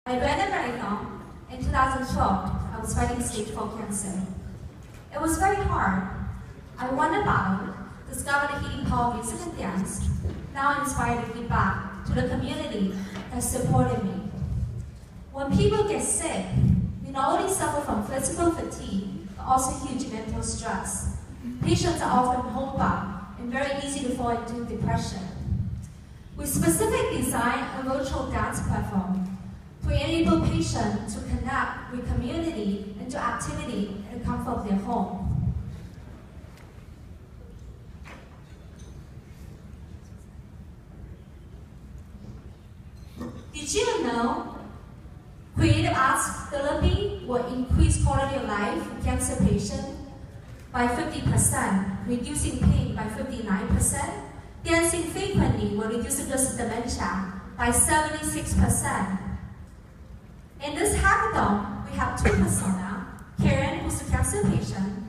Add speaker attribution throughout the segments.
Speaker 1: I ran a marathon in 2012. I was fighting stage 4 cancer. It was very hard. I won a battle, discovered the healing power of music and dance, now inspired to give back to the community that supported me. When people get sick, they not only suffer from physical fatigue, but also huge mental stress. Patients are often homebound and very easy to fall into depression. We specifically designed a virtual dance platform to enable patients to connect with community and to activity in the comfort of their home. Did you know creative arts therapy will increase quality of life for cancer patients by 50%, reducing pain by 59%? Dancing frequently will reduce risk of dementia by 76%. In this hackathon, we have two personas. Karen, who's a cancer patient,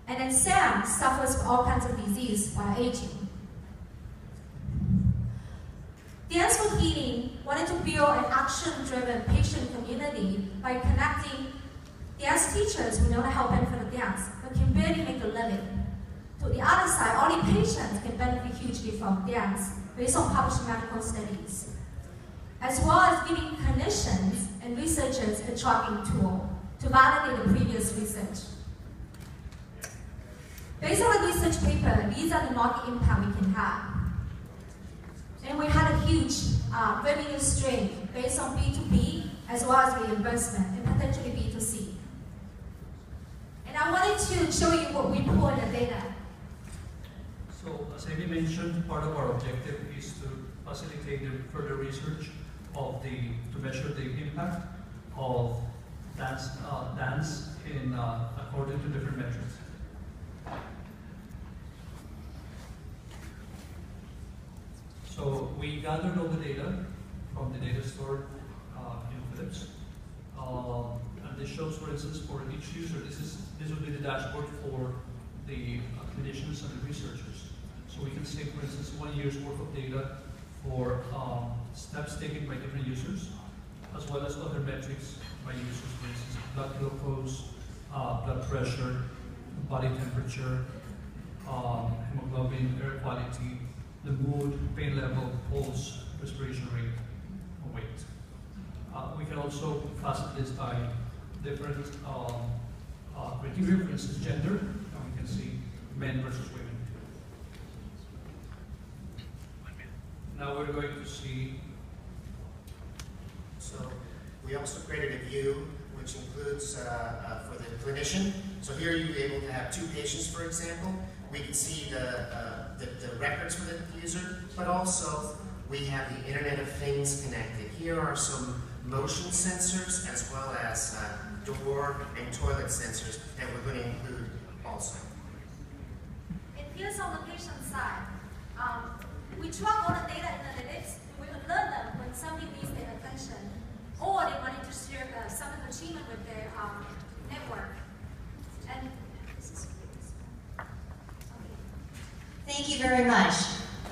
Speaker 1: and then Sam suffers from all kinds of disease while aging. Dance for Healing wanted to build an action-driven patient community by connecting dance teachers who know how to benefit the dance, but can barely make a living. To the other side, only patients can benefit hugely from dance, based on published medical studies, as well as giving clinicians and researchers a tracking tool to validate the previous research. Based on the research paper, these are the market impact we can have. And we had a huge revenue stream based on B2B as well as reimbursement and potentially B2C. And I wanted to show you what we pull in the data.
Speaker 2: So, as Amy mentioned, part of our objective is to facilitate the further research to measure the impact of dance according to different metrics. So we gathered all the data from the data store in Philips, and this shows, for instance, for each user, this will be the dashboard for the clinicians and the researchers. So we can say, for instance, 1 year's worth of data for steps taken by different users, as well as other metrics by users, for instance, blood glucose, blood pressure, body temperature, hemoglobin, air quality, the mood, pain level, pulse, respiration rate, and weight. We can also facet this by different criteria, for instance, gender, and we can see men versus women. Now we're going to see.
Speaker 3: So we also created a view which includes for the clinician. So here you'll be able to have two patients, for example. We can see the records for the user, but also we have the Internet of Things connected. Here are some motion sensors as well as door and toilet sensors that we're going to include also.
Speaker 1: And here's on the patient side. We track all the data analytics, and we alert them when somebody needs their attention, or they wanted to share some achievement with their network. And
Speaker 4: thank you very much.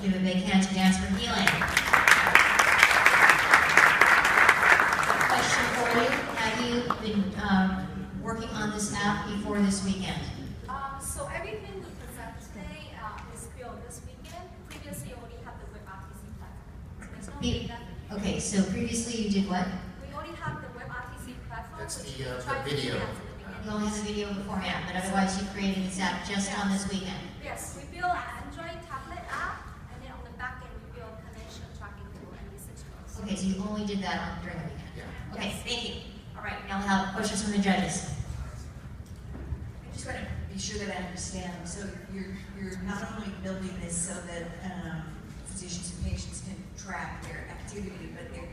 Speaker 4: Give a big hand to Dance for Healing. Question for you: have you been working on this app before this weekend?
Speaker 1: So everything we present today is built this weekend. Previously, we already had the WebRTC platform. So there's no data.
Speaker 4: Okay, so previously you did what?
Speaker 1: We already have the WebRTC platform.
Speaker 3: That's the video.
Speaker 4: You only had the video beforehand, but otherwise you created this app just on this weekend.
Speaker 1: Yes, we built an Android tablet app, and then on the back end we built connection tracking tool and research tools.
Speaker 4: Okay, so you only did that during the weekend.
Speaker 3: Yeah.
Speaker 4: Okay, thank you. All right, now we'll have questions from the judges.
Speaker 5: I just want to be sure that I understand. So you're not only building this so that physicians and patients can track their activity, but they're